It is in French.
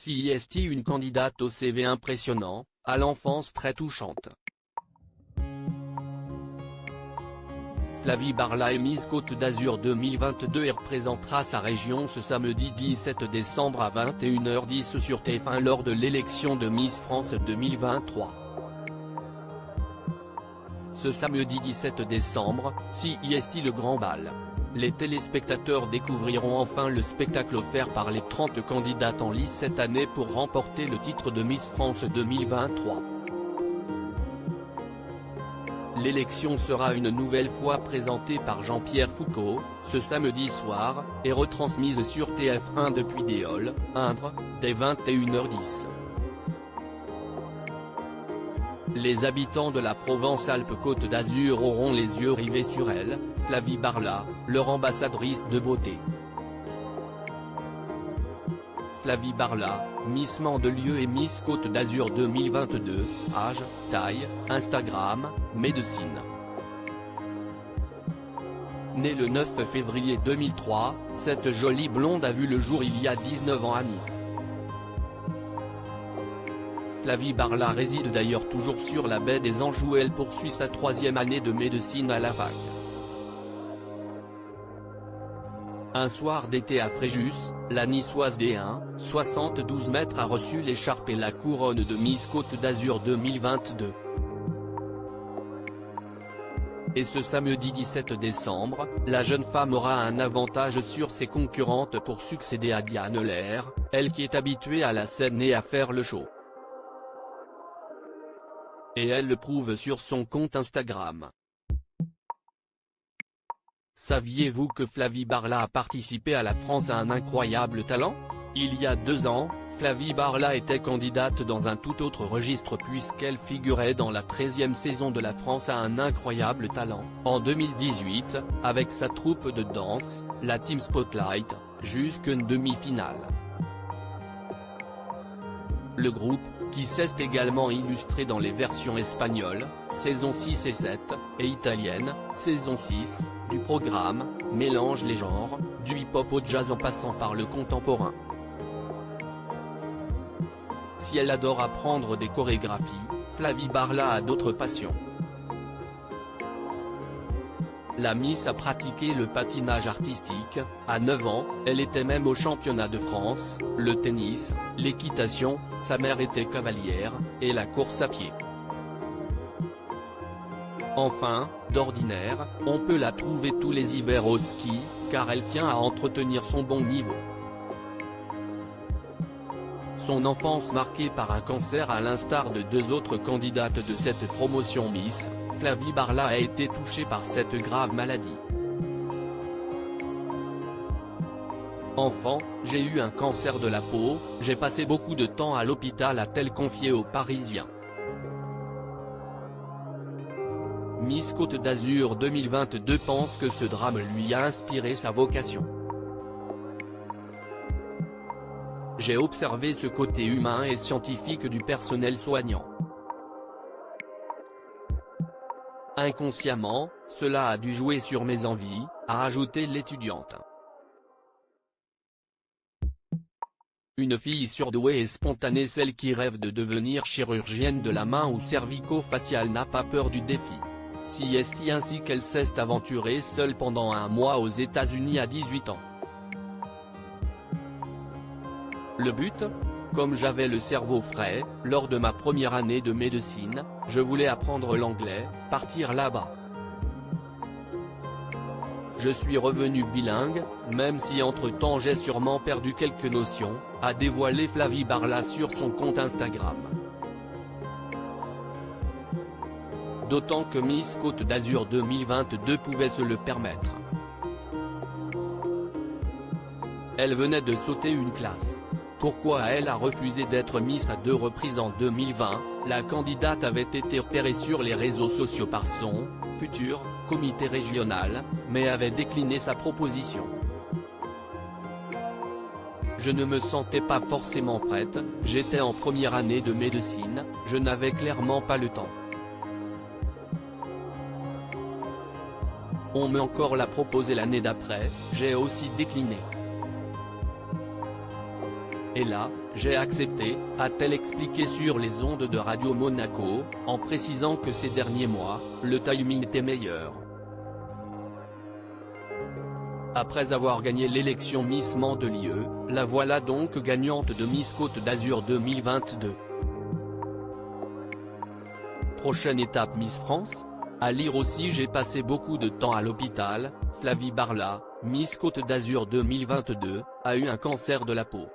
CIST, une candidate au CV impressionnant, à l'enfance très touchante. Flavie Barla est Miss Côte d'Azur 2022 et représentera sa région ce samedi 17 décembre à 21h10 sur TF1 lors de l'élection de Miss France 2023. Ce samedi 17 décembre, CIST le Grand Bal. Les téléspectateurs découvriront enfin le spectacle offert par les 30 candidates en lice cette année pour remporter le titre de Miss France 2023. L'élection sera une nouvelle fois présentée par Jean-Pierre Foucault, ce samedi soir, et retransmise sur TF1 depuis des Halles, Indre, dès 21h10. Les habitants de la Provence-Alpes-Côte d'Azur auront les yeux rivés sur elle, Flavie Barla, leur ambassadrice de beauté. Flavie Barla, Miss Mandelieu et Miss Côte d'Azur 2022, âge, taille, Instagram, médecine. Née le 9 février 2003, cette jolie blonde a vu le jour il y a 19 ans à Nice. Flavie Barla réside d'ailleurs toujours sur la baie des Anges où elle poursuit sa 3e année de médecine à la fac. Un soir d'été à Fréjus, la niçoise D1, 72 mètres a reçu l'écharpe et la couronne de Miss Côte d'Azur 2022. Et ce samedi 17 décembre, la jeune femme aura un avantage sur ses concurrentes pour succéder à Diane Lair, elle qui est habituée à la scène et à faire le show. Et elle le prouve sur son compte Instagram. Saviez-vous que Flavie Barla a participé à la France a un incroyable talent? Il y a 2 ans, Flavie Barla était candidate dans un tout autre registre puisqu'elle figurait dans la 13e saison de la France a un incroyable talent, en 2018, avec sa troupe de danse, la Team Spotlight, jusqu'en demi-finale. Le groupe, qui s'est également illustré dans les versions espagnoles, saison 6 et 7, et italienne, saison 6, du programme, mélange les genres, du hip-hop au jazz en passant par le contemporain. Si elle adore apprendre des chorégraphies, Flavie Barla a d'autres passions. La Miss a pratiqué le patinage artistique, à 9 ans, elle était même au championnat de France, le tennis, l'équitation, sa mère était cavalière, et la course à pied. Enfin, d'ordinaire, on peut la trouver tous les hivers au ski, car elle tient à entretenir son bon niveau. Son enfance marquée par un cancer à l'instar de 2 autres candidates de cette promotion Miss, Flavie Barla a été touchée par cette grave maladie. Enfant, j'ai eu un cancer de la peau, j'ai passé beaucoup de temps à l'hôpital a-t-elle confié aux Parisiens. Miss Côte d'Azur 2022 pense que ce drame lui a inspiré sa vocation. J'ai observé ce côté humain et scientifique du personnel soignant. Inconsciemment, cela a dû jouer sur mes envies, a ajouté l'étudiante. Une fille surdouée et spontanée, celle qui rêve de devenir chirurgienne de la main ou cervico-faciale n'a pas peur du défi. CIST ainsi qu'elle s'est aventurée seule pendant un mois aux États-Unis à 18 ans. Le but? Comme j'avais le cerveau frais, lors de ma première année de médecine, je voulais apprendre l'anglais, partir là-bas. Je suis revenu bilingue, même si entre-temps j'ai sûrement perdu quelques notions, a dévoilé Flavie Barla sur son compte Instagram. D'autant que Miss Côte d'Azur 2022 pouvait se le permettre. Elle venait de sauter une classe. Pourquoi elle a refusé d'être Miss à 2 reprises en 2020, la candidate avait été repérée sur les réseaux sociaux par son futur comité régional, mais avait décliné sa proposition. Je ne me sentais pas forcément prête, j'étais en première année de médecine, je n'avais clairement pas le temps. On m'a encore l'a proposé l'année d'après, j'ai aussi décliné. Et là, j'ai accepté, a-t-elle expliqué sur les ondes de Radio Monaco, en précisant que ces derniers mois, le timing était meilleur. Après avoir gagné l'élection Miss Mandelieu, la voilà donc gagnante de Miss Côte d'Azur 2022. Prochaine étape Miss France ? À lire aussi j'ai passé beaucoup de temps à l'hôpital, Flavie Barla, Miss Côte d'Azur 2022, a eu un cancer de la peau.